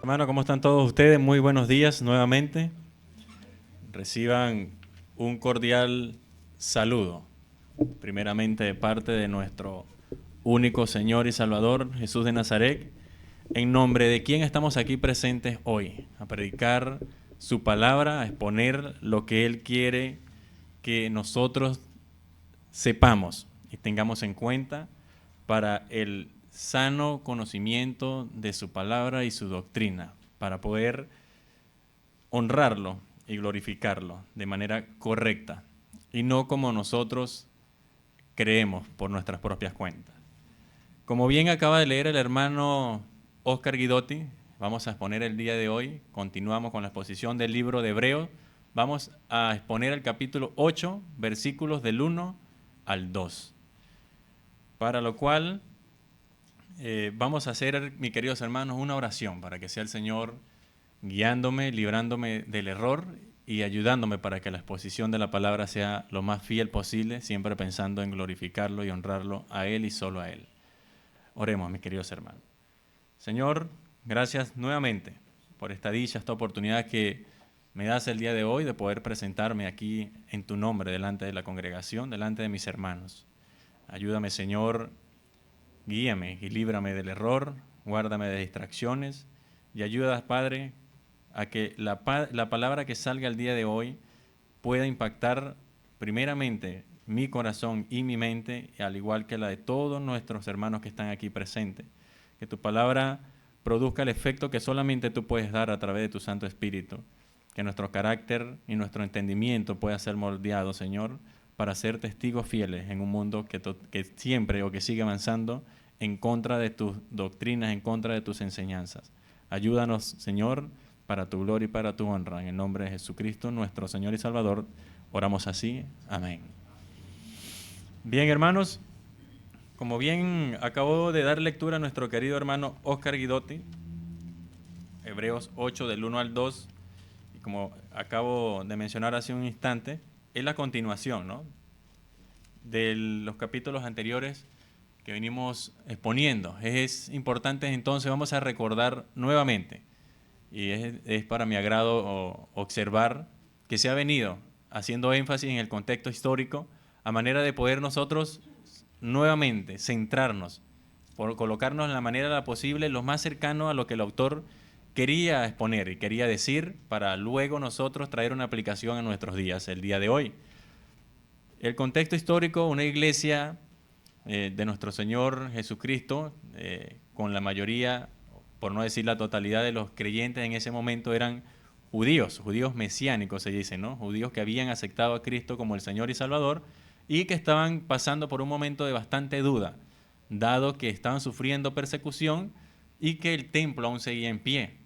Hermano, ¿cómo están todos ustedes? Muy buenos días nuevamente. Reciban un cordial saludo, primeramente de parte de nuestro único Señor y Salvador, Jesús de Nazaret, en nombre de quien estamos aquí presentes hoy, a predicar su palabra, a exponer lo que Él quiere que nosotros sepamos y tengamos en cuenta para el sano conocimiento de su palabra y su doctrina, para poder honrarlo y glorificarlo de manera correcta y no como nosotros creemos por nuestras propias cuentas. Como bien acaba de leer el hermano Oscar Guidotti, vamos a exponer el día de hoy, continuamos con la exposición del libro de Hebreos, vamos a exponer el capítulo 8, versículos del 1 al 2, para lo cual vamos a hacer, mis queridos hermanos, una oración para que sea el Señor guiándome, librándome del error y ayudándome para que la exposición de la palabra sea lo más fiel posible, siempre pensando en glorificarlo y honrarlo a Él y solo a Él. Oremos, mis queridos hermanos. Señor, gracias nuevamente por esta dicha, esta oportunidad que me das el día de hoy de poder presentarme aquí en tu nombre, delante de la congregación, delante de mis hermanos. Ayúdame, Señor, guíame y líbrame del error, guárdame de distracciones y ayuda, Padre, a que la palabra que salga el día de hoy pueda impactar primeramente mi corazón y mi mente, al igual que la de todos nuestros hermanos que están aquí presentes. Que tu palabra produzca el efecto que solamente tú puedes dar a través de tu Santo Espíritu. Que nuestro carácter y nuestro entendimiento pueda ser moldeado, Señor, para ser testigos fieles en un mundo que siempre o que sigue avanzando en contra de tus doctrinas, en contra de tus enseñanzas. Ayúdanos, Señor, para tu gloria y para tu honra. En el nombre de Jesucristo, nuestro Señor y Salvador, oramos así. Amén. Bien, hermanos, como bien acabó de dar lectura a nuestro querido hermano Oscar Guidotti, Hebreos 8 del 1 al 2, y como acabo de mencionar hace un instante, es la continuación, ¿no?, de los capítulos anteriores que venimos exponiendo. Es importante, entonces vamos a recordar nuevamente, y es para mi agrado observar que se ha venido haciendo énfasis en el contexto histórico a manera de poder nosotros nuevamente centrarnos, por colocarnos en la manera posible lo más cercano a lo que el autor quería exponer y quería decir, para luego nosotros traer una aplicación a nuestros días, el día de hoy. El contexto histórico, una iglesia de nuestro Señor Jesucristo, con la mayoría, por no decir la totalidad de los creyentes en ese momento, eran judíos mesiánicos se dice, ¿no? Judíos que habían aceptado a Cristo como el Señor y Salvador y que estaban pasando por un momento de bastante duda, dado que estaban sufriendo persecución y que el templo aún seguía en pie.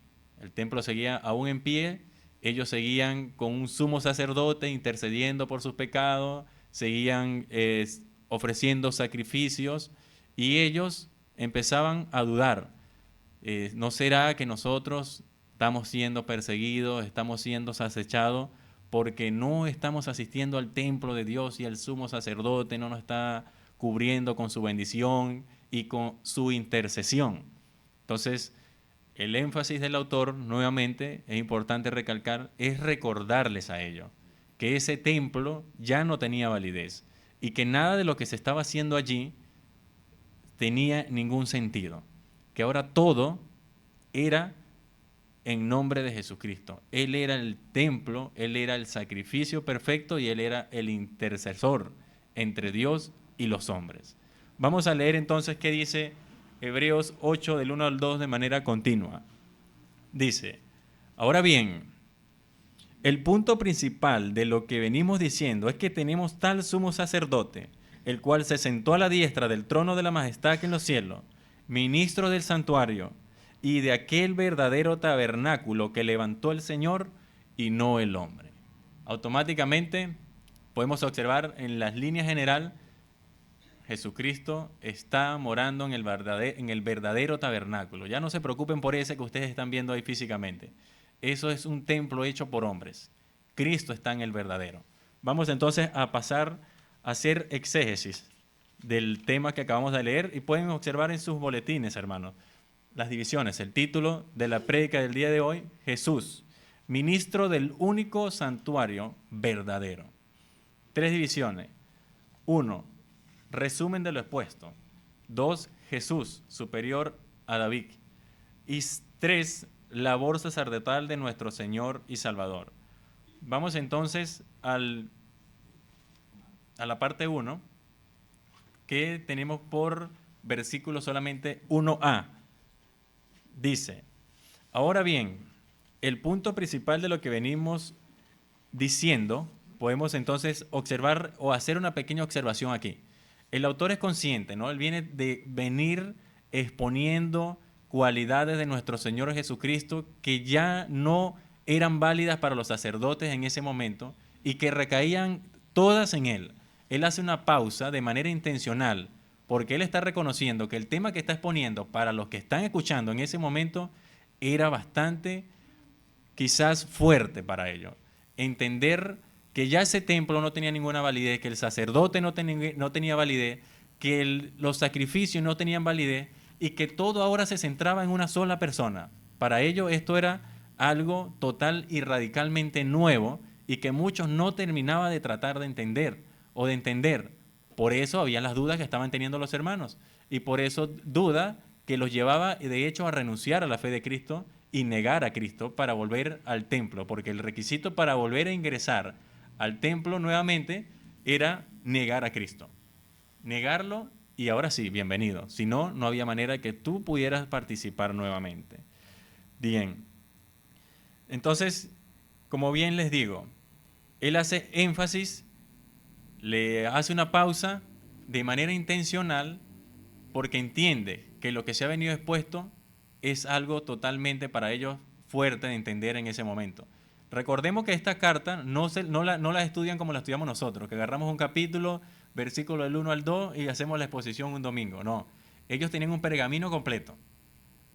El templo seguía aún en pie, ellos seguían con un sumo sacerdote intercediendo por sus pecados, seguían ofreciendo sacrificios y ellos empezaban a dudar. ¿No será que nosotros estamos siendo perseguidos, estamos siendo acechados porque no estamos asistiendo al templo de Dios y el sumo sacerdote no nos está cubriendo con su bendición y con su intercesión? Entonces, el énfasis del autor, nuevamente, es importante recalcar, es recordarles a ellos que ese templo ya no tenía validez y que nada de lo que se estaba haciendo allí tenía ningún sentido, que ahora todo era en nombre de Jesucristo. Él era el templo, Él era el sacrificio perfecto y Él era el intercesor entre Dios y los hombres. Vamos a leer entonces qué dice Hebreos 8 del 1 al 2 de manera continua. Dice, ahora bien, el punto principal de lo que venimos diciendo es que tenemos tal sumo sacerdote, el cual se sentó a la diestra del trono de la majestad en los cielos, ministro del santuario y de aquel verdadero tabernáculo que levantó el Señor y no el hombre. Automáticamente podemos observar en las líneas generales, Jesucristo está morando en el verdadero tabernáculo. Ya no se preocupen por ese que ustedes están viendo ahí físicamente. Eso es un templo hecho por hombres. Cristo está en el verdadero. Vamos entonces a pasar a hacer exégesis del tema que acabamos de leer y pueden observar en sus boletines, hermanos. las divisiones. El título de la prédica del día de hoy, Jesús, ministro del único santuario verdadero. 3 divisiones. 1, resumen de lo expuesto. 2, Jesús, superior a David. Y 3, labor sacerdotal de nuestro Señor y Salvador. Vamos entonces a la parte 1, que tenemos por versículo solamente 1a. Dice, ahora bien, el punto principal de lo que venimos diciendo, podemos entonces observar o hacer una pequeña observación aquí. El autor es consciente, ¿no? Él viene de venir exponiendo cualidades de nuestro Señor Jesucristo que ya no eran válidas para los sacerdotes en ese momento y que recaían todas en Él. Él hace una pausa de manera intencional porque Él está reconociendo que el tema que está exponiendo para los que están escuchando en ese momento era bastante, quizás fuerte para ellos. Entender que ya ese templo no tenía ninguna validez, que el sacerdote no tenía validez, que los sacrificios no tenían validez y que todo ahora se centraba en una sola persona. Para ellos esto era algo total y radicalmente nuevo y que muchos no terminaban de tratar de entender o de entender. Por eso había las dudas que estaban teniendo los hermanos y por eso duda que los llevaba de hecho a renunciar a la fe de Cristo y negar a Cristo para volver al templo, porque el requisito para volver a ingresar al templo nuevamente era negar a Cristo. Negarlo y ahora sí, bienvenido. Si no, no había manera que tú pudieras participar nuevamente. Bien. Entonces, como bien les digo, él hace énfasis, le hace una pausa de manera intencional porque entiende que lo que se ha venido expuesto es algo totalmente para ellos fuerte de entender en ese momento. Recordemos que esta carta no la estudian como la estudiamos nosotros, que agarramos un capítulo, versículo del 1 al 2 y hacemos la exposición un domingo. No, ellos tenían un pergamino completo.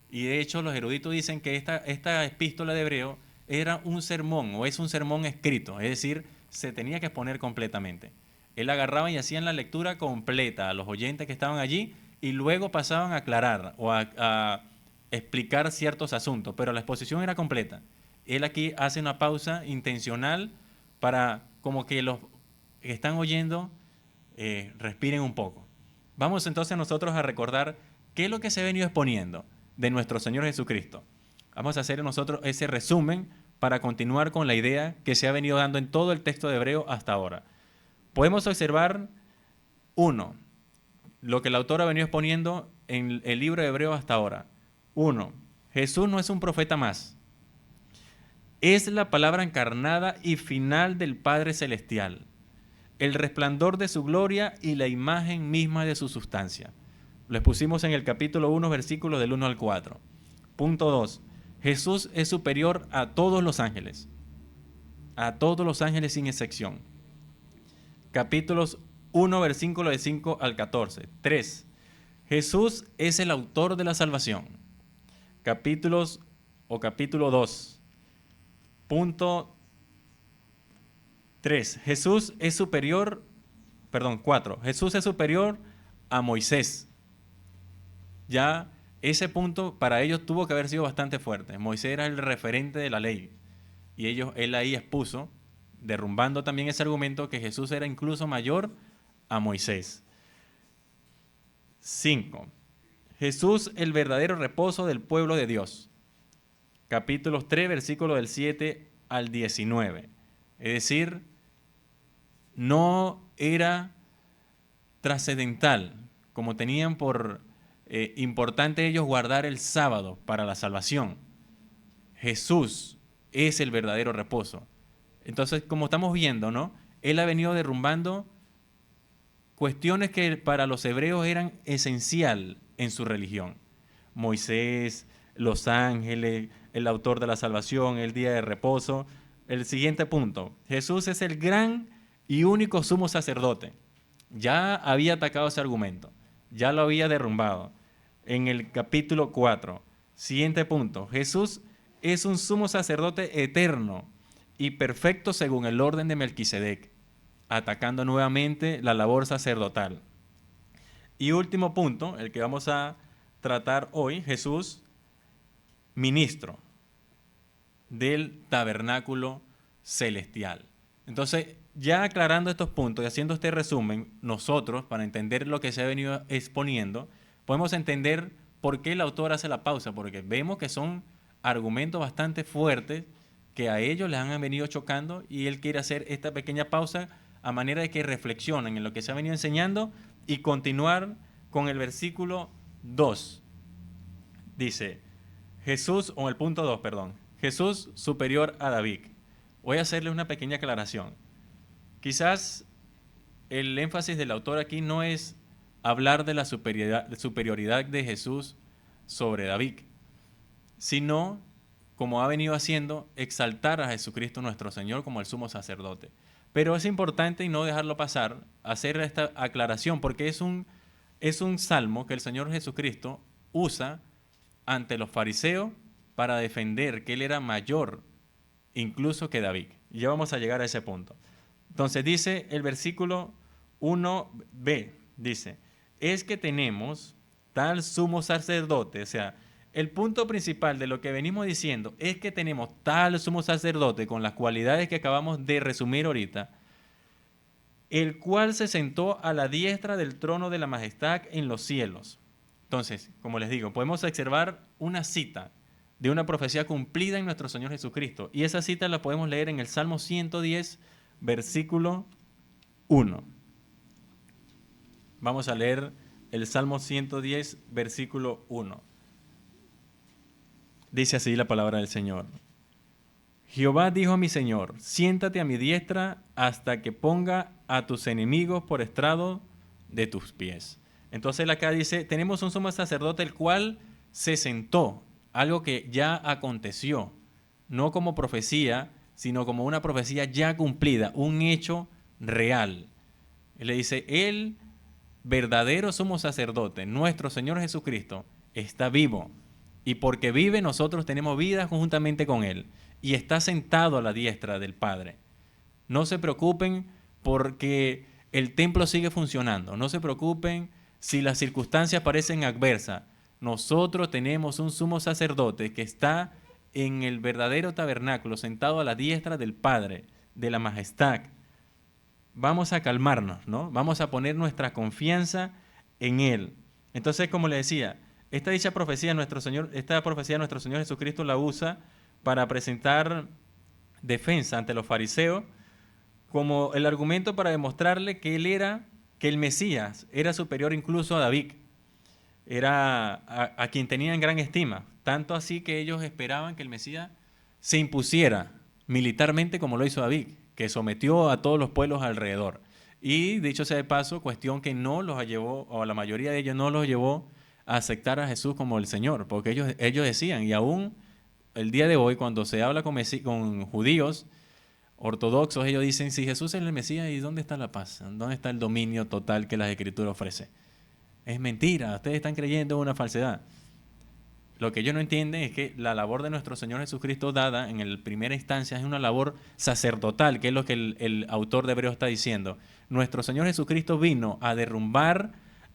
Y de hecho los eruditos dicen que esta epístola de Hebreo era un sermón o es un sermón escrito, es decir, se tenía que exponer completamente. Él agarraba y hacían la lectura completa a los oyentes que estaban allí y luego pasaban a aclarar o a explicar ciertos asuntos, pero la exposición era completa. Él aquí hace una pausa intencional para como que los que están oyendo respiren un poco. Vamos entonces nosotros a recordar qué es lo que se ha venido exponiendo de nuestro Señor Jesucristo. Vamos a hacer nosotros ese resumen para continuar con la idea que se ha venido dando en todo el texto de Hebreo hasta ahora. Podemos observar, 1, lo que el autor ha venido exponiendo en el libro de Hebreo hasta ahora. 1, Jesús no es un profeta más. Es la palabra encarnada y final del Padre Celestial, el resplandor de su gloria y la imagen misma de su sustancia. Lo expusimos en el capítulo 1, versículos del 1 al 4. Punto 2. Jesús es superior a todos los ángeles sin excepción. Capítulos 1, versículos de 5 al 14. 3. Jesús es el autor de la salvación. Capítulo 2. Punto 3. 4. Jesús es superior a Moisés. Ya ese punto para ellos tuvo que haber sido bastante fuerte. Moisés era el referente de la ley. Y él ahí expuso, derrumbando también ese argumento, que Jesús era incluso mayor a Moisés. 5. Jesús, el verdadero reposo del pueblo de Dios. Capítulos 3, versículos del 7 al 19. Es decir, no era trascendental, como tenían por importante ellos guardar el sábado para la salvación. Jesús es el verdadero reposo. Entonces, como estamos viendo, ¿no? Él ha venido derrumbando cuestiones que para los hebreos eran esencial en su religión. Moisés, los ángeles, el autor de la salvación, el día de reposo. El siguiente punto, Jesús es el gran y único sumo sacerdote. Ya había atacado ese argumento, ya lo había derrumbado en el capítulo 4. Siguiente punto, Jesús es un sumo sacerdote eterno y perfecto según el orden de Melquisedec, atacando nuevamente la labor sacerdotal. Y último punto, el que vamos a tratar hoy, Jesús ministro del tabernáculo celestial. Entonces, ya aclarando estos puntos y haciendo este resumen, nosotros, para entender lo que se ha venido exponiendo, podemos entender por qué el autor hace la pausa, porque vemos que son argumentos bastante fuertes que a ellos les han venido chocando y él quiere hacer esta pequeña pausa a manera de que reflexionen en lo que se ha venido enseñando y continuar con el versículo 2. Dice, Jesús, o el punto 2, perdón, Jesús superior a David. Voy a hacerle una pequeña aclaración. Quizás el énfasis del autor aquí no es hablar de la superioridad de Jesús sobre David, sino, como ha venido haciendo, exaltar a Jesucristo nuestro Señor como el sumo sacerdote. Pero es importante y no dejarlo pasar, hacer esta aclaración, porque es un salmo que el Señor Jesucristo usa ante los fariseos para defender que Él era mayor incluso que David. Y ya vamos a llegar a ese punto. Entonces dice el versículo 1b, dice, es que tenemos tal sumo sacerdote, o sea, el punto principal de lo que venimos diciendo es que tenemos tal sumo sacerdote con las cualidades que acabamos de resumir ahorita, el cual se sentó a la diestra del trono de la majestad en los cielos. Entonces, como les digo, podemos observar una cita de una profecía cumplida en nuestro Señor Jesucristo. Y esa cita la podemos leer en el Salmo 110, versículo 1. Vamos a leer el Salmo 110, versículo 1. Dice así la palabra del Señor. Jehová dijo a mi Señor, siéntate a mi diestra hasta que ponga a tus enemigos por estrado de tus pies. Entonces acá dice, tenemos un sumo sacerdote el cual se sentó, algo que ya aconteció, no como profecía, sino como una profecía ya cumplida, un hecho real. Él le dice, el verdadero sumo sacerdote, nuestro Señor Jesucristo, está vivo. Y porque vive, nosotros tenemos vida conjuntamente con Él. Y está sentado a la diestra del Padre. No se preocupen porque el templo sigue funcionando. No se preocupen si las circunstancias parecen adversas. Nosotros tenemos un sumo sacerdote que está en el verdadero tabernáculo, sentado a la diestra del Padre, de la majestad. Vamos a calmarnos, ¿no? Vamos a poner nuestra confianza en Él. Entonces, como le decía, esta profecía de nuestro Señor Jesucristo la usa para presentar defensa ante los fariseos como el argumento para demostrarle que el Mesías era superior incluso a David. Era a quien tenían en gran estima, tanto así que ellos esperaban que el Mesías se impusiera militarmente como lo hizo David, que sometió a todos los pueblos alrededor. Y dicho sea de paso, cuestión que no los llevó, o la mayoría de ellos no los llevó a aceptar a Jesús como el Señor, porque ellos decían, y aún el día de hoy cuando se habla con judíos ortodoxos, ellos dicen, si Jesús es el Mesías, ¿y dónde está la paz? ¿Dónde está el dominio total que las Escrituras ofrece? Es mentira, ustedes están creyendo en una falsedad. Lo que ellos no entienden es que la labor de nuestro Señor Jesucristo dada en la primera instancia es una labor sacerdotal, que es lo que el autor de Hebreos está diciendo. Nuestro Señor Jesucristo vino a derrumbar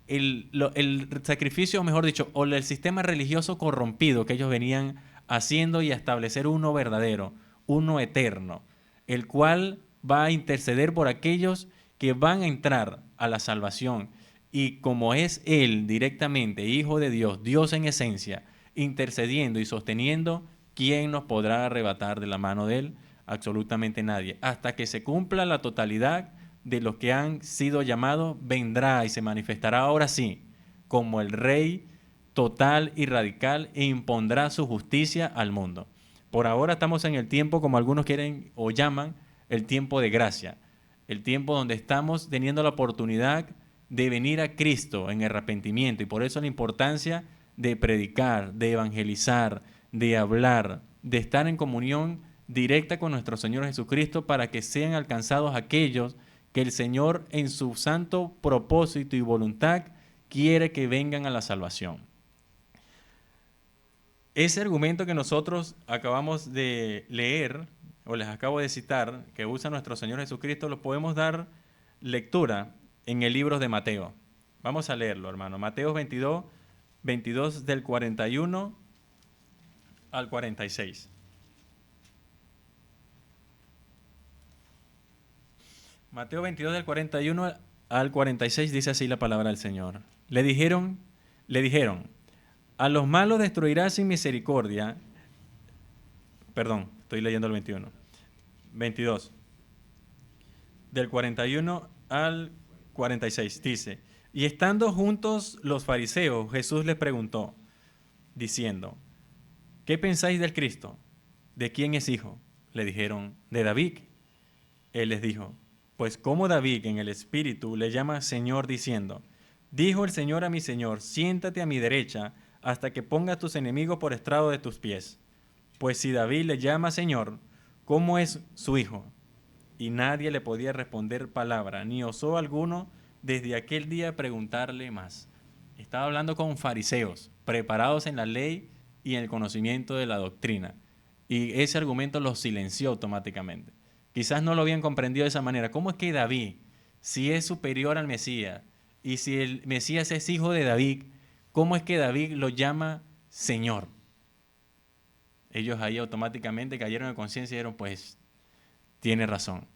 el sacrificio, o mejor dicho, o el sistema religioso corrompido que ellos venían haciendo y a establecer uno verdadero, uno eterno, el cual va a interceder por aquellos que van a entrar a la salvación. Y como es Él directamente, Hijo de Dios, Dios en esencia, intercediendo y sosteniendo, ¿quién nos podrá arrebatar de la mano de Él? Absolutamente nadie. Hasta que se cumpla la totalidad de los que han sido llamados, vendrá y se manifestará ahora sí, como el Rey total y radical, e impondrá su justicia al mundo. Por ahora estamos en el tiempo, como algunos quieren o llaman, el tiempo de gracia. El tiempo donde estamos teniendo la oportunidad de venir a Cristo en arrepentimiento, y por eso la importancia de predicar, de evangelizar, de hablar, de estar en comunión directa con nuestro Señor Jesucristo para que sean alcanzados aquellos que el Señor en su santo propósito y voluntad quiere que vengan a la salvación. Ese argumento que nosotros acabamos de leer, o les acabo de citar, que usa nuestro Señor Jesucristo, lo podemos dar lectura en el libro de Mateo. Vamos a leerlo, hermano. Mateo 22 del 41 al 46. Mateo 22 del 41 al 46 dice así la palabra del Señor. Le dijeron, a los malos destruirás sin misericordia. Perdón, estoy leyendo el 21. 22. Del 41 al 46 dice, y estando juntos los fariseos, Jesús les preguntó, diciendo, ¿qué pensáis del Cristo? ¿De quién es hijo? Le dijeron, de David. Él les dijo, pues como David en el Espíritu le llama Señor diciendo, dijo el Señor a mi Señor, siéntate a mi derecha hasta que ponga a tus enemigos por estrado de tus pies. Pues si David le llama Señor, ¿cómo es su hijo? Y nadie le podía responder palabra, ni osó alguno desde aquel día preguntarle más. Estaba hablando con fariseos, preparados en la ley y en el conocimiento de la doctrina. Y ese argumento los silenció automáticamente. Quizás no lo habían comprendido de esa manera. ¿Cómo es que David, si es superior al Mesías, y si el Mesías es hijo de David, cómo es que David lo llama Señor? Ellos ahí automáticamente cayeron en conciencia y dijeron, pues, tiene razón.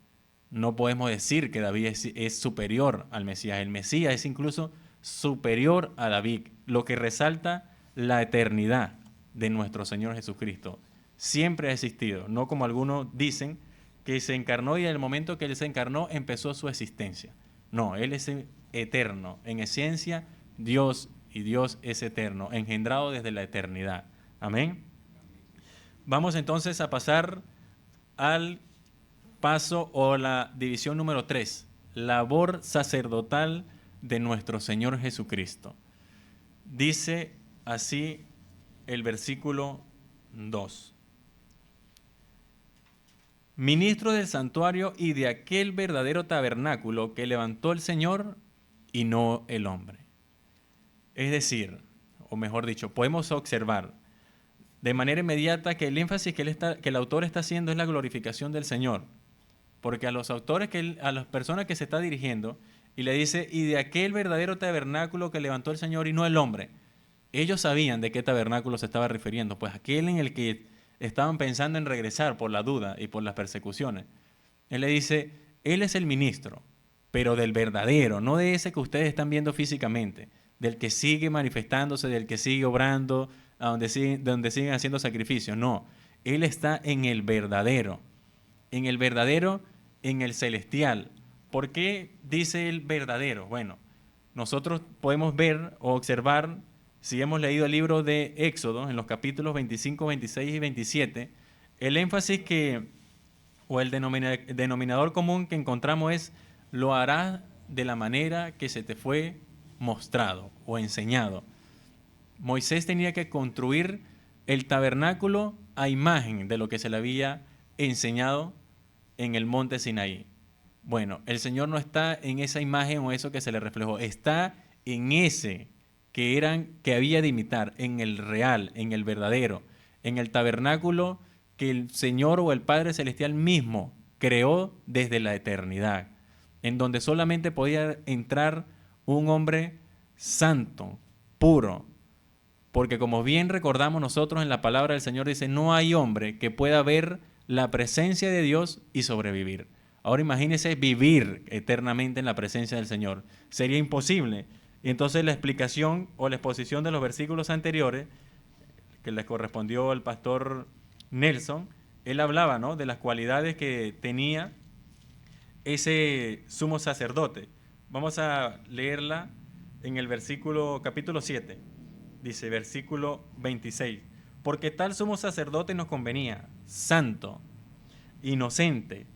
No podemos decir que David es superior al Mesías. El Mesías es incluso superior a David, lo que resalta la eternidad de nuestro Señor Jesucristo. Siempre ha existido, no como algunos dicen, que se encarnó y en el momento que Él se encarnó empezó su existencia. No, Él es eterno. En esencia, Dios, y Dios es eterno, engendrado desde la eternidad. Amén. Vamos entonces a pasar al paso o la división número 3, labor sacerdotal de nuestro Señor Jesucristo. Dice así el versículo 2. Ministro del santuario y de aquel verdadero tabernáculo que levantó el Señor y no el hombre. Es decir, o mejor dicho, podemos observar de manera inmediata que el énfasis que el autor está haciendo es la glorificación del Señor. Porque a los autores, a las personas que se está dirigiendo, y le dice, y de aquel verdadero tabernáculo que levantó el Señor y no el hombre. Ellos sabían de qué tabernáculo se estaba refiriendo, pues aquel en el que estaban pensando en regresar por la duda y por las persecuciones. Él le dice, Él es el ministro, pero del verdadero, no de ese que ustedes están viendo físicamente, del que sigue manifestándose, del que sigue obrando, donde siguen haciendo sacrificios. No, Él está en el verdadero, en el celestial. ¿Por qué dice el verdadero? Bueno, nosotros podemos ver o observar, si hemos leído el libro de Éxodo, en los capítulos 25, 26 y 27, el énfasis o el denominador común que encontramos es, lo harás de la manera que se te fue mostrado o enseñado. Moisés tenía que construir el tabernáculo a imagen de lo que se le había enseñado en el monte Sinaí. Bueno, el Señor no está en esa imagen o eso que se le reflejó, está en ese que había de imitar, en el real, en el verdadero, en el tabernáculo que el Señor o el Padre Celestial mismo creó desde la eternidad, en donde solamente podía entrar un hombre santo, puro, porque como bien recordamos nosotros en la palabra del Señor, dice, no hay hombre que pueda ver la presencia de Dios y sobrevivir. Ahora imagínese vivir eternamente en la presencia del Señor. Sería imposible. Y entonces la explicación o la exposición de los versículos anteriores, que les correspondió al pastor Nelson, él hablaba, ¿no?, de las cualidades que tenía ese sumo sacerdote. Vamos a leerla en el capítulo 7. Dice, versículo 26. Porque tal sumo sacerdote nos convenía, santo, inocente,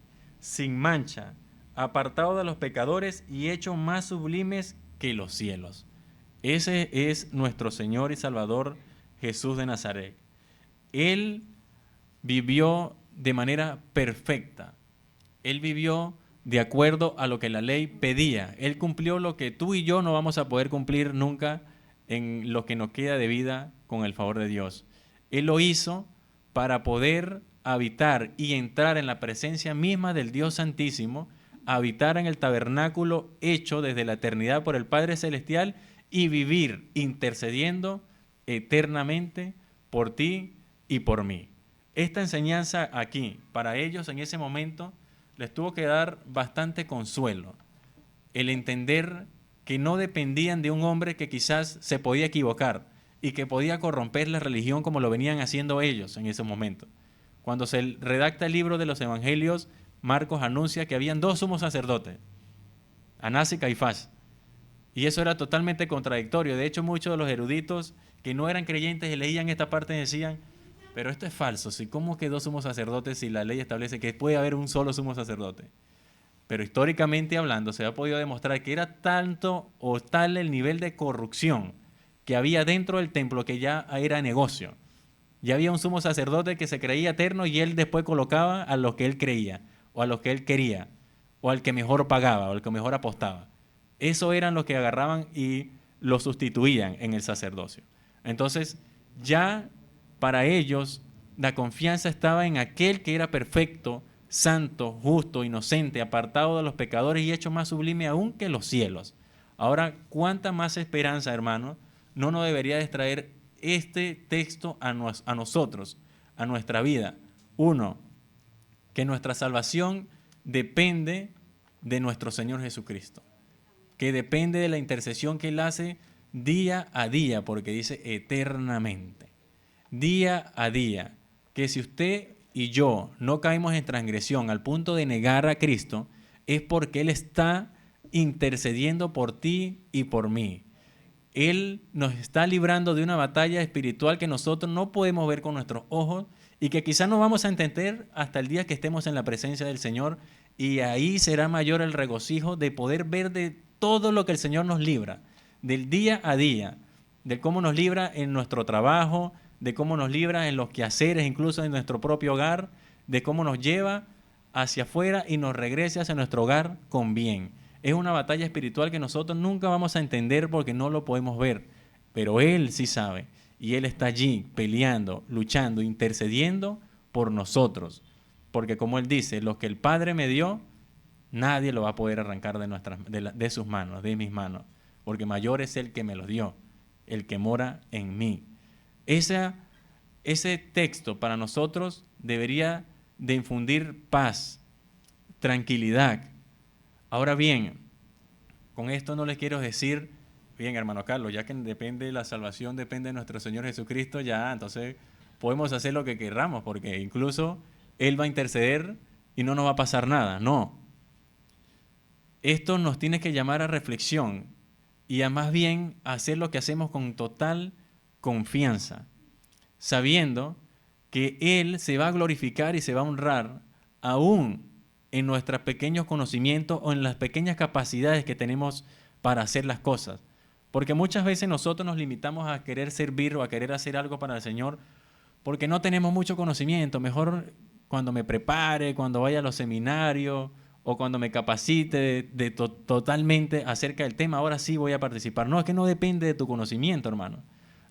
sin mancha, apartado de los pecadores y hecho más sublimes que los cielos. Ese es nuestro Señor y Salvador Jesús de Nazaret. Él vivió de manera perfecta. Él vivió de acuerdo a lo que la ley pedía. Él cumplió lo que tú y yo no vamos a poder cumplir nunca en lo que nos queda de vida con el favor de Dios. Él lo hizo para poder habitar y entrar en la presencia misma del Dios Santísimo, habitar en el tabernáculo hecho desde la eternidad por el Padre Celestial y vivir intercediendo eternamente por ti y por mí. Esta enseñanza aquí, para ellos en ese momento, les tuvo que dar bastante consuelo. El entender que no dependían de un hombre que quizás se podía equivocar y que podía corromper la religión como lo venían haciendo ellos en ese momento. Cuando se redacta el libro de los Evangelios, Marcos anuncia que habían 2 sumos sacerdotes, Anás y Caifás. Y eso era totalmente contradictorio. De hecho, muchos de los eruditos que no eran creyentes y leían esta parte decían, pero esto es falso. ¿Cómo que 2 sumos sacerdotes si la ley establece que puede haber un solo sumo sacerdote? Pero históricamente hablando se ha podido demostrar que era tanto o tal el nivel de corrupción que había dentro del templo que ya era negocio. Ya había un sumo sacerdote que se creía eterno y él después colocaba a los que él creía o a los que él quería o al que mejor pagaba o al que mejor apostaba. Eso eran los que agarraban y lo sustituían en el sacerdocio. Entonces ya para ellos la confianza estaba en aquel que era perfecto, santo, justo, inocente, apartado de los pecadores y hecho más sublime aún que los cielos. Ahora, ¿cuánta más esperanza, hermano, no nos debería extraer este texto a nosotros, a nuestra vida? Uno, que nuestra salvación depende de nuestro Señor Jesucristo, que depende de la intercesión que Él hace día a día, porque dice eternamente. Día a día, que si usted y yo no caemos en transgresión al punto de negar a Cristo, es porque Él está intercediendo por ti y por mí. Él nos está librando de una batalla espiritual que nosotros no podemos ver con nuestros ojos y que quizás no vamos a entender hasta el día que estemos en la presencia del Señor, y ahí será mayor el regocijo de poder ver de todo lo que el Señor nos libra, del día a día, de cómo nos libra en nuestro trabajo, de cómo nos libra en los quehaceres, incluso en nuestro propio hogar, de cómo nos lleva hacia afuera y nos regresa hacia nuestro hogar con bien. Es una batalla espiritual que nosotros nunca vamos a entender porque no lo podemos ver, pero Él sí sabe y Él está allí peleando, luchando, intercediendo por nosotros. Porque como Él dice, lo que el Padre me dio, nadie lo va a poder arrancar de sus manos, de mis manos, porque mayor es el que me los dio, el que mora en mí. Ese texto para nosotros debería de infundir paz, tranquilidad. Ahora bien, con esto no les quiero decir, bien hermano Carlos, ya que depende de la salvación, depende de nuestro Señor Jesucristo, ya entonces podemos hacer lo que querramos, porque incluso Él va a interceder y no nos va a pasar nada. No. Esto nos tiene que llamar a reflexión y a más bien hacer lo que hacemos con total confianza, sabiendo que Él se va a glorificar y se va a honrar aún en nuestros pequeños conocimientos o en las pequeñas capacidades que tenemos para hacer las cosas. Porque muchas veces nosotros nos limitamos a querer servir o a querer hacer algo para el Señor porque no tenemos mucho conocimiento. Mejor cuando me prepare, cuando vaya a los seminarios o cuando me capacite totalmente acerca del tema, ahora sí voy a participar. No, es que no depende de tu conocimiento, hermano.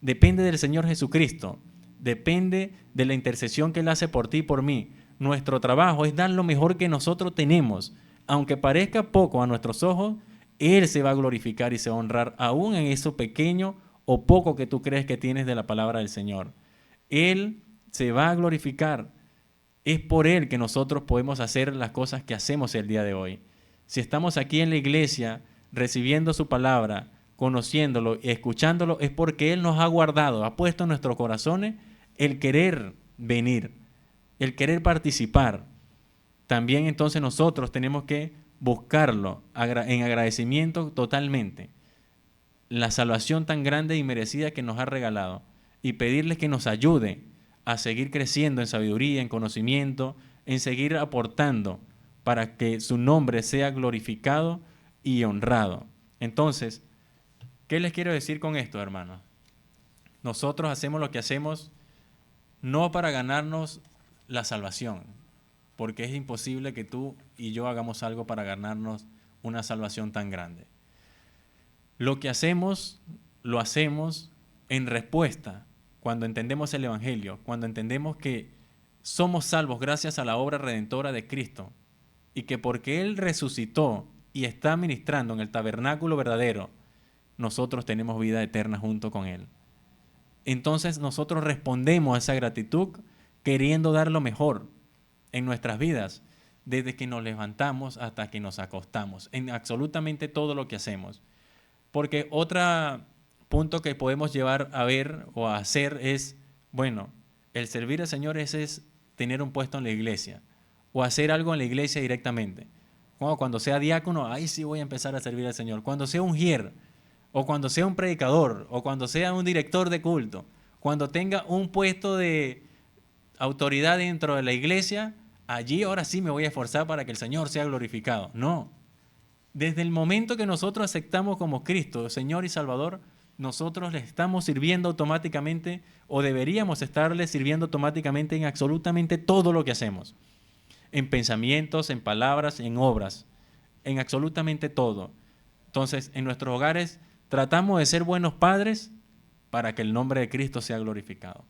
Depende del Señor Jesucristo. Depende de la intercesión que Él hace por ti y por mí. Nuestro trabajo es dar lo mejor que nosotros tenemos. Aunque parezca poco a nuestros ojos, Él se va a glorificar y se va a honrar aún en eso pequeño o poco que tú crees que tienes de la palabra del Señor. Él se va a glorificar. Es por Él que nosotros podemos hacer las cosas que hacemos el día de hoy. Si estamos aquí en la iglesia recibiendo su palabra, conociéndolo y escuchándolo, es porque Él nos ha guardado, ha puesto en nuestros corazones el querer venir, el querer participar. También entonces nosotros tenemos que buscarlo en agradecimiento totalmente, la salvación tan grande y merecida que nos ha regalado, y pedirle que nos ayude a seguir creciendo en sabiduría, en conocimiento, en seguir aportando para que su nombre sea glorificado y honrado. Entonces, ¿qué les quiero decir con esto, hermanos? Nosotros hacemos lo que hacemos no para ganarnos la salvación, porque es imposible que tú y yo hagamos algo para ganarnos una salvación tan grande. Lo que hacemos, lo hacemos en respuesta cuando entendemos el Evangelio, cuando entendemos que somos salvos gracias a la obra redentora de Cristo y que porque Él resucitó y está ministrando en el tabernáculo verdadero, nosotros tenemos vida eterna junto con Él. entonces nosotros respondemos a esa gratitud queriendo dar lo mejor en nuestras vidas, desde que nos levantamos hasta que nos acostamos, en absolutamente todo lo que hacemos. Porque otro punto que podemos llevar a ver o a hacer es, bueno, el servir al Señor es tener un puesto en la iglesia o hacer algo en la iglesia directamente. Cuando sea diácono, ahí sí voy a empezar a servir al Señor. Cuando sea ungier, o cuando sea un predicador, o cuando sea un director de culto, cuando tenga un puesto de autoridad dentro de la iglesia, allí ahora sí me voy a esforzar para que el Señor sea glorificado. No. Desde el momento que nosotros aceptamos como Cristo, Señor y Salvador, nosotros le estamos sirviendo automáticamente o deberíamos estarle sirviendo automáticamente en absolutamente todo lo que hacemos. En pensamientos, en palabras, en obras, en absolutamente todo. Entonces, en nuestros hogares tratamos de ser buenos padres para que el nombre de Cristo sea glorificado.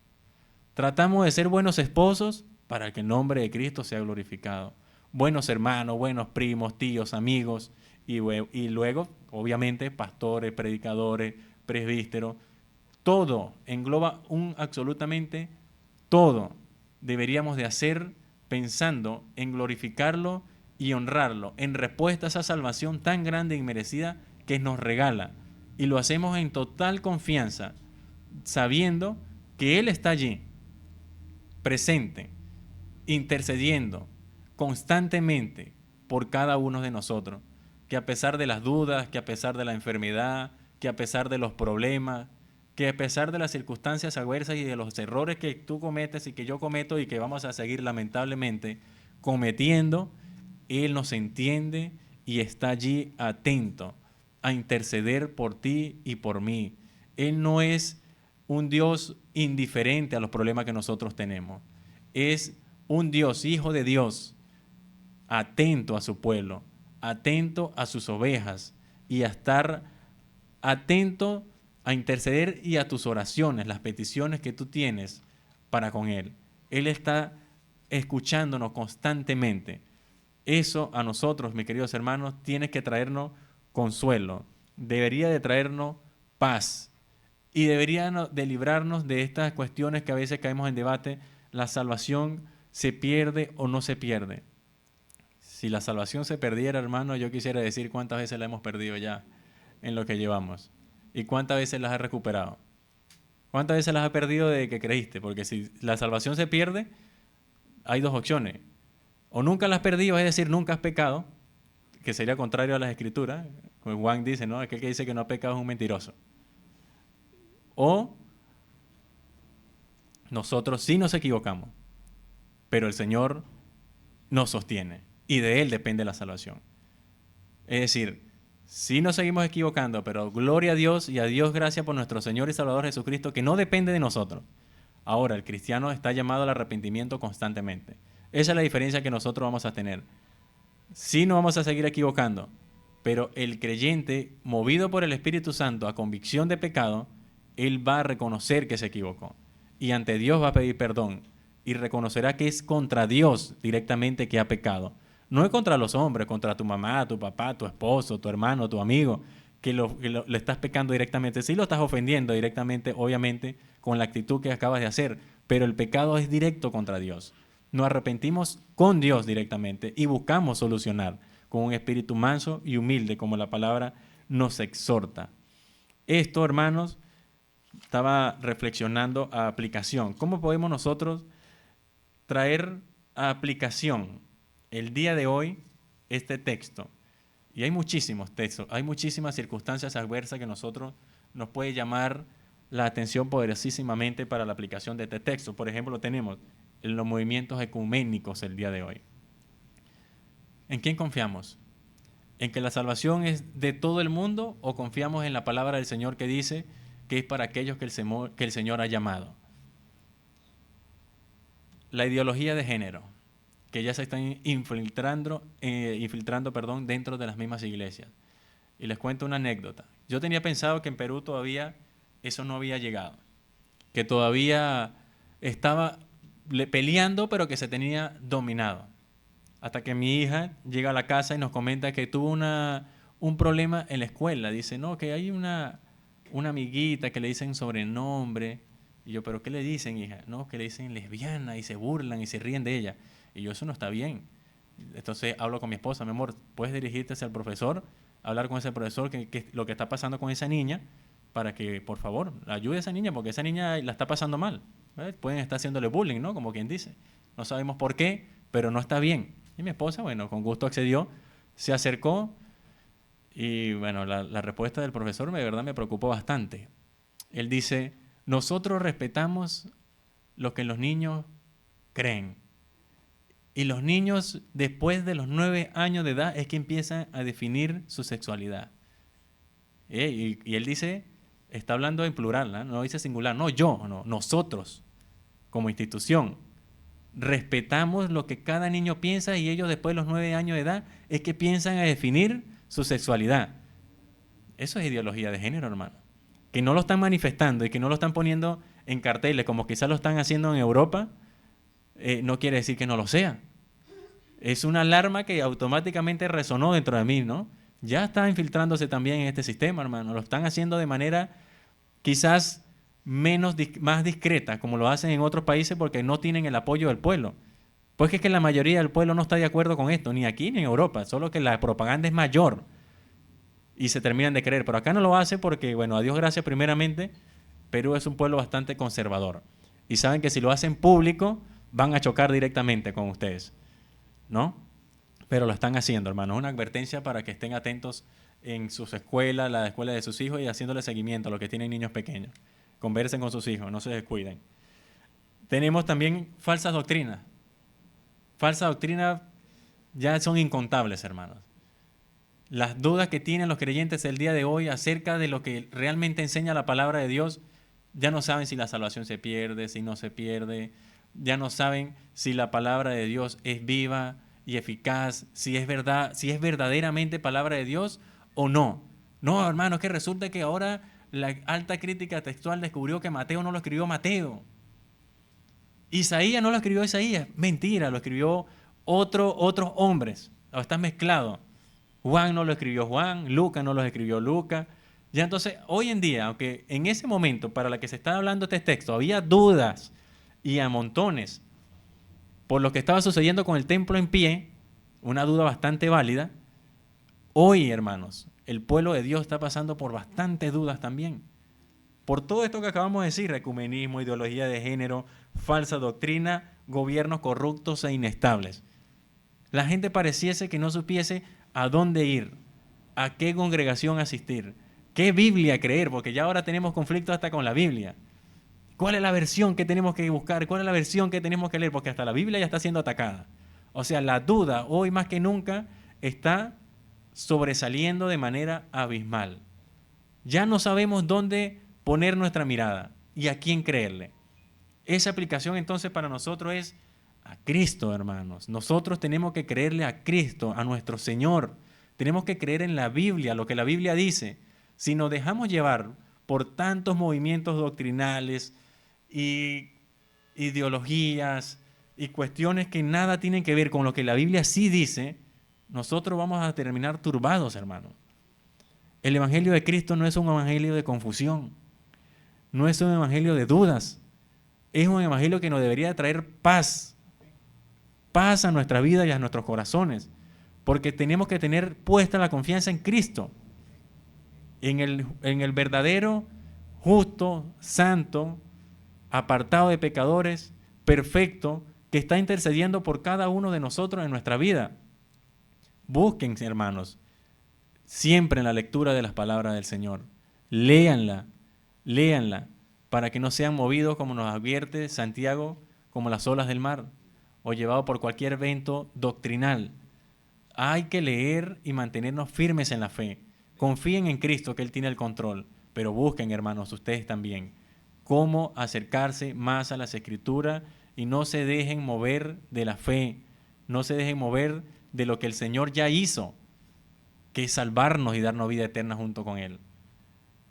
Tratamos de ser buenos esposos para que el nombre de Cristo sea glorificado. Buenos hermanos, buenos primos, tíos, amigos y luego, obviamente, pastores, predicadores, presbíteros. Todo engloba absolutamente todo. Deberíamos de hacer pensando en glorificarlo y honrarlo en respuesta a esa salvación tan grande y merecida que nos regala. Y lo hacemos en total confianza, sabiendo que Él está allí, presente, intercediendo constantemente por cada uno de nosotros, que a pesar de las dudas, que a pesar de la enfermedad, que a pesar de los problemas, que a pesar de las circunstancias adversas y de los errores que tú cometes y que yo cometo y que vamos a seguir lamentablemente cometiendo, Él nos entiende y está allí atento a interceder por ti y por mí. Él no es un Dios indiferente a los problemas que nosotros tenemos. Es un Dios, hijo de Dios, atento a su pueblo, atento a sus ovejas y a estar atento a interceder y a tus oraciones, las peticiones que tú tienes para con Él. Él está escuchándonos constantemente. Eso a nosotros, mis queridos hermanos, tiene que traernos consuelo, debería de traernos paz y debería de librarnos de estas cuestiones que a veces caemos en debate. ¿La salvación se pierde o no se pierde? Si la salvación se perdiera, hermano, yo quisiera decir cuántas veces la hemos perdido ya en lo que llevamos y cuántas veces las has recuperado. ¿Cuántas veces las has perdido desde que creíste? Porque si la salvación se pierde, hay dos opciones. O nunca las has perdido, es decir, nunca has pecado, que sería contrario a las escrituras. Como Juan dice, ¿no? Aquel que dice que no ha pecado es un mentiroso. O nosotros sí nos equivocamos, pero el Señor nos sostiene y de Él depende la salvación. Es decir, sí nos seguimos equivocando, pero gloria a Dios y a Dios gracias por nuestro Señor y Salvador Jesucristo, que no depende de nosotros. Ahora, el cristiano está llamado al arrepentimiento constantemente. Esa es la diferencia que nosotros vamos a tener. Sí nos vamos a seguir equivocando, pero el creyente, movido por el Espíritu Santo a convicción de pecado, él va a reconocer que se equivocó y ante Dios va a pedir perdón y reconocerá que es contra Dios directamente que ha pecado. No es contra los hombres, contra tu mamá, tu papá, tu esposo, tu hermano, tu amigo, que le estás pecando directamente. Sí lo estás ofendiendo directamente, obviamente, con la actitud que acabas de hacer, pero el pecado es directo contra Dios. Nos arrepentimos con Dios directamente y buscamos solucionar con un espíritu manso y humilde, como la palabra nos exhorta. Esto, hermanos, estaba reflexionando a aplicación. ¿Cómo podemos nosotros traer a aplicación el día de hoy este texto? Y hay muchísimos textos, hay muchísimas circunstancias adversas que nosotros nos puede llamar la atención poderosísimamente para la aplicación de este texto. Por ejemplo, tenemos en los movimientos ecuménicos el día de hoy. ¿En quién confiamos? ¿En que la salvación es de todo el mundo o confiamos en la palabra del Señor que dice que es para aquellos que el Señor ha llamado? La ideología de género, que ya se están infiltrando dentro de las mismas iglesias. Y les cuento una anécdota. Yo tenía pensado que en Perú todavía eso no había llegado, que todavía estaba peleando, pero que se tenía dominado. Hasta que mi hija llega a la casa y nos comenta que tuvo un problema en la escuela. Dice, no, que hay una amiguita que le dicen sobrenombre Y yo, ¿pero qué le dicen, hija? No, que le dicen lesbiana y se burlan y se ríen de ella. Y yo, eso no está bien. Entonces hablo con mi esposa, mi amor, puedes dirigirte hacia el profesor, hablar con ese profesor, que lo que está pasando con esa niña, para que, por favor, ayude a esa niña, porque esa niña la está pasando mal. ¿Ves? Pueden estar haciéndole bullying, ¿no? Como quien dice. No sabemos por qué, pero no está bien. Y mi esposa, bueno, con gusto accedió, se acercó y, bueno, la respuesta del profesor de verdad me preocupó bastante. Él dice, nosotros respetamos lo que los niños creen. Y los niños, después de los 9 años de edad, es que empiezan a definir su sexualidad. Y él dice, está hablando en plural, ¿no? No dice singular, no yo, no, nosotros, como institución, respetamos lo que cada niño piensa y ellos después de los 9 años de edad es que piensan a definir su sexualidad. Eso es ideología de género, hermano. Que no lo están manifestando y que no lo están poniendo en carteles, como quizás lo están haciendo en Europa, no quiere decir que no lo sea. Es una alarma que automáticamente resonó dentro de mí, ¿no? Ya está infiltrándose también en este sistema, hermano. Lo están haciendo de manera quizás más discreta, como lo hacen en otros países porque no tienen el apoyo del pueblo. Pues es que la mayoría del pueblo no está de acuerdo con esto, ni aquí ni en Europa, solo que la propaganda es mayor y se terminan de creer. Pero acá no lo hace porque, bueno, a Dios gracias primeramente, Perú es un pueblo bastante conservador. Y saben que si lo hacen público, van a chocar directamente con ustedes, ¿no? Pero lo están haciendo, hermano. Es una advertencia para que estén atentos en sus escuelas, la escuela de sus hijos y haciéndole seguimiento a los que tienen niños pequeños. Conversen con sus hijos, no se descuiden. Tenemos también falsas doctrinas. Falsas doctrinas ya son incontables, hermanos. Las dudas que tienen los creyentes el día de hoy acerca de lo que realmente enseña la palabra de Dios, ya no saben si la salvación se pierde, si no se pierde, ya no saben si la palabra de Dios es viva y eficaz, si es verdad, si es verdaderamente palabra de Dios o no. No, hermano, es que resulta que ahora la alta crítica textual descubrió que Mateo no lo escribió Mateo. Isaías no lo escribió Isaías. Mentira, lo escribió otros hombres. Está mezclado. Juan no lo escribió Juan, Lucas no lo escribió Lucas. Ya entonces, hoy en día, aunque en ese momento para la que se está hablando este texto había dudas y a montones por lo que estaba sucediendo con el templo en pie, una duda bastante válida, hoy, hermanos, el pueblo de Dios está pasando por bastantes dudas también. Por todo esto que acabamos de decir, ecumenismo, ideología de género, falsa doctrina, gobiernos corruptos e inestables. La gente pareciese que no supiese a dónde ir, a qué congregación asistir, qué Biblia creer, porque ya ahora tenemos conflicto hasta con la Biblia. ¿Cuál es la versión que tenemos que buscar? ¿Cuál es la versión que tenemos que leer? Porque hasta la Biblia ya está siendo atacada. O sea, la duda hoy más que nunca está sobresaliendo de manera abismal. Ya no sabemos dónde poner nuestra mirada y a quién creerle. Esa aplicación entonces para nosotros es a Cristo, hermanos. Nosotros tenemos que creerle a Cristo, a nuestro Señor. Tenemos que creer en la Biblia, lo que la Biblia dice. Si nos dejamos llevar por tantos movimientos doctrinales y ideologías y cuestiones que nada tienen que ver con lo que la Biblia sí dice, nosotros vamos a terminar turbados, hermanos. El Evangelio de Cristo no es un evangelio de confusión, no es un evangelio de dudas, es un evangelio que nos debería traer paz, paz a nuestra vida y a nuestros corazones, porque tenemos que tener puesta la confianza en Cristo, en el verdadero, justo, santo, apartado de pecadores, perfecto, que está intercediendo por cada uno de nosotros en nuestra vida. Busquen, hermanos, siempre en la lectura de las palabras del Señor. Léanla, para que no sean movidos, como nos advierte Santiago, como las olas del mar, o llevados por cualquier evento doctrinal. Hay que leer y mantenernos firmes en la fe. Confíen en Cristo, que Él tiene el control, pero busquen, hermanos, ustedes también, cómo acercarse más a las Escrituras y no se dejen mover de la fe, no se dejen mover de lo que el Señor ya hizo, que es salvarnos y darnos vida eterna junto con Él.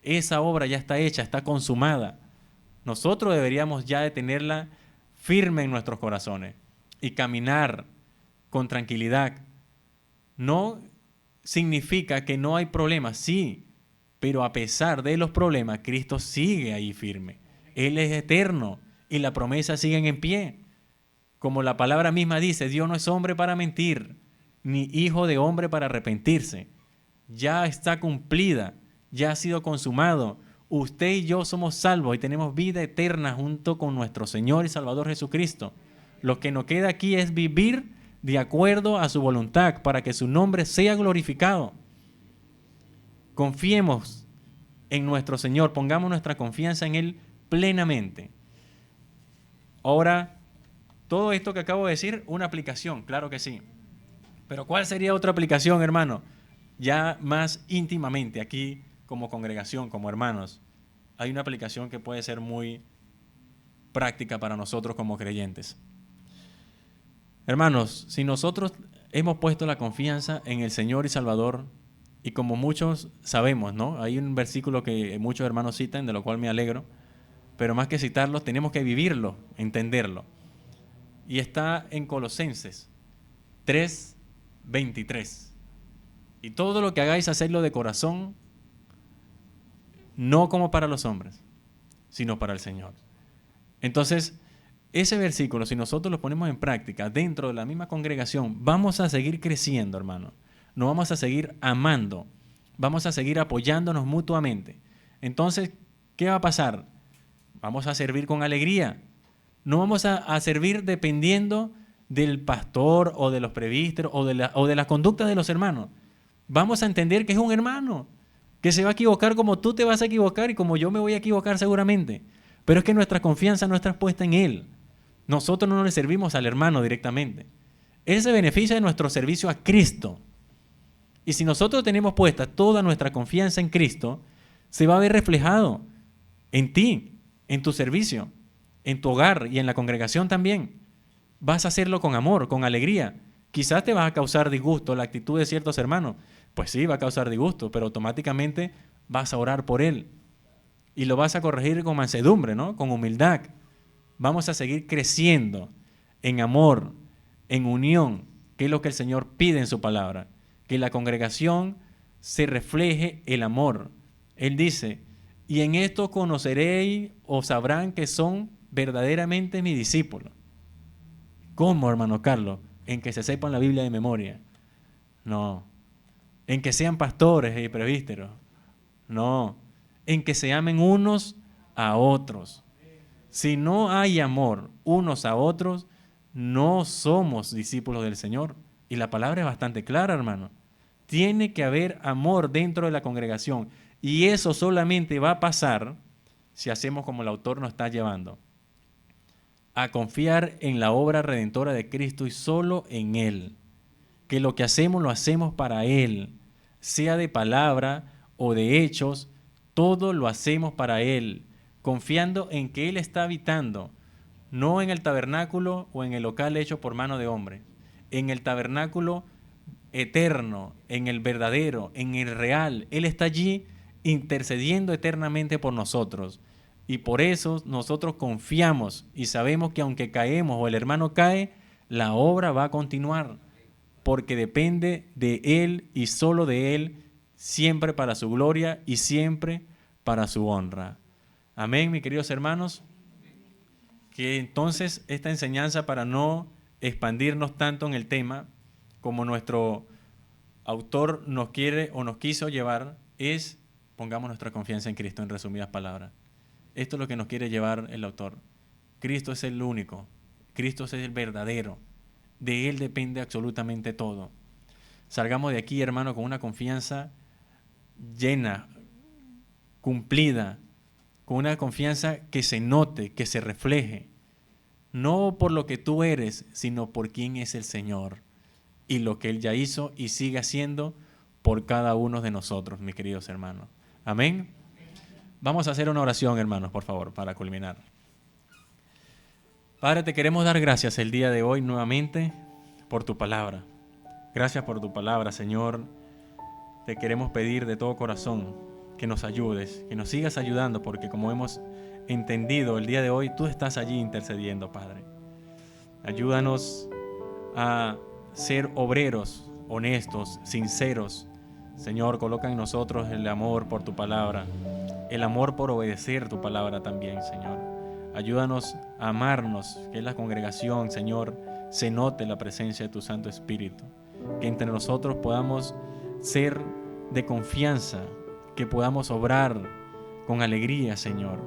Esa obra ya está hecha, está consumada. Nosotros deberíamos ya de tenerla firme en nuestros corazones y caminar con tranquilidad. No significa que no hay problemas, sí, pero a pesar de los problemas, Cristo sigue ahí firme. Él es eterno y las promesas siguen en pie. Como la palabra misma dice, Dios no es hombre para mentir, ni hijo de hombre para arrepentirse. Ya está cumplida, ya ha sido consumado. Usted y yo somos salvos y tenemos vida eterna junto con nuestro Señor y Salvador Jesucristo. Lo que nos queda aquí es vivir de acuerdo a su voluntad para que su nombre sea glorificado. Confiemos en nuestro Señor, pongamos nuestra confianza en Él plenamente. Ahora, todo esto que acabo de decir, una aplicación, claro que sí. Pero ¿cuál sería otra aplicación, hermano? Ya más íntimamente, aquí como congregación, como hermanos, hay una aplicación que puede ser muy práctica para nosotros como creyentes. Hermanos, si nosotros hemos puesto la confianza en el Señor y Salvador, y como muchos sabemos, ¿no? Hay un versículo que muchos hermanos citan, de lo cual me alegro, pero más que citarlo, tenemos que vivirlo, entenderlo. Y está en Colosenses 3:23. Y todo lo que hagáis, hacedlo de corazón, no como para los hombres, sino para el Señor. Entonces, ese versículo, si nosotros lo ponemos en práctica dentro de la misma congregación, vamos a seguir creciendo, hermano. Nos vamos a seguir amando. Vamos a seguir apoyándonos mutuamente. Entonces, ¿qué va a pasar? Vamos a servir con alegría. No vamos a servir dependiendo del pastor o de los presbíteros o de la conducta de los hermanos. Vamos a entender que es un hermano, que se va a equivocar como tú te vas a equivocar y como yo me voy a equivocar seguramente. Pero es que nuestra confianza no está puesta en Él. Nosotros no le servimos al hermano directamente. Él se beneficia de nuestro servicio a Cristo. Y si nosotros tenemos puesta toda nuestra confianza en Cristo, se va a ver reflejado en ti, en tu servicio, en tu hogar y en la congregación también. Vas a hacerlo con amor, con alegría. Quizás te va a causar disgusto la actitud de ciertos hermanos. Pues sí, va a causar disgusto, pero automáticamente vas a orar por él. Y lo vas a corregir con mansedumbre, ¿no? Con humildad. Vamos a seguir creciendo en amor, en unión, que es lo que el Señor pide en su palabra. Que la congregación se refleje el amor. Él dice, y en esto conoceréis o sabrán que son verdaderamente mis discípulos. ¿Cómo, hermano Carlos? ¿En que se sepan la Biblia de memoria? No. ¿En que sean pastores y presbíteros? No. En que se amen unos a otros. Si no hay amor unos a otros, no somos discípulos del Señor. Y la palabra es bastante clara, hermano. Tiene que haber amor dentro de la congregación. Y eso solamente va a pasar si hacemos como el autor nos está llevando. A confiar en la obra redentora de Cristo y solo en Él. Que lo que hacemos lo hacemos para Él. Sea de palabra o de hechos, todo lo hacemos para Él. Confiando en que Él está habitando, no en el tabernáculo o en el local hecho por mano de hombre, en el tabernáculo eterno, en el verdadero, en el real. Él está allí intercediendo eternamente por nosotros. Y por eso nosotros confiamos y sabemos que aunque caemos o el hermano cae, la obra va a continuar, porque depende de Él y solo de Él, siempre para su gloria y siempre para su honra. Amén, mis queridos hermanos. Que entonces esta enseñanza, para no expandirnos tanto en el tema como nuestro autor nos quiere o nos quiso llevar, es pongamos nuestra confianza en Cristo, en resumidas palabras. Esto es lo que nos quiere llevar el autor. Cristo es el único, Cristo es el verdadero, de Él depende absolutamente todo. Salgamos de aquí, hermano, con una confianza llena, cumplida, con una confianza que se note, que se refleje, no por lo que tú eres, sino por quién es el Señor y lo que Él ya hizo y sigue haciendo por cada uno de nosotros, mis queridos hermanos. Amén. Vamos a hacer una oración, hermanos, por favor, para culminar. Padre, te queremos dar gracias el día de hoy nuevamente por tu palabra. Gracias por tu palabra, Señor. Te queremos pedir de todo corazón que nos ayudes, que nos sigas ayudando, porque como hemos entendido el día de hoy, tú estás allí intercediendo, Padre. Ayúdanos a ser obreros, honestos, sinceros. Señor, coloca en nosotros el amor por tu palabra. el amor por obedecer tu palabra también, Señor. Ayúdanos a amarnos, que en la congregación, Señor, se note la presencia de tu Santo Espíritu. Que entre nosotros podamos ser de confianza, que podamos obrar con alegría, Señor.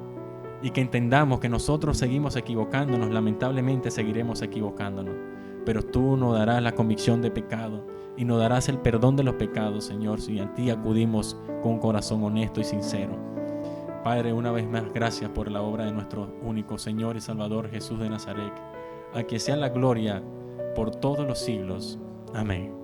Y que entendamos que nosotros seguimos equivocándonos, lamentablemente seguiremos equivocándonos. Pero tú nos darás la convicción de pecado y nos darás el perdón de los pecados, Señor, si a ti acudimos con un corazón honesto y sincero. Padre, una vez más, gracias por la obra de nuestro único Señor y Salvador Jesús de Nazaret, a quien sea la gloria por todos los siglos. Amén.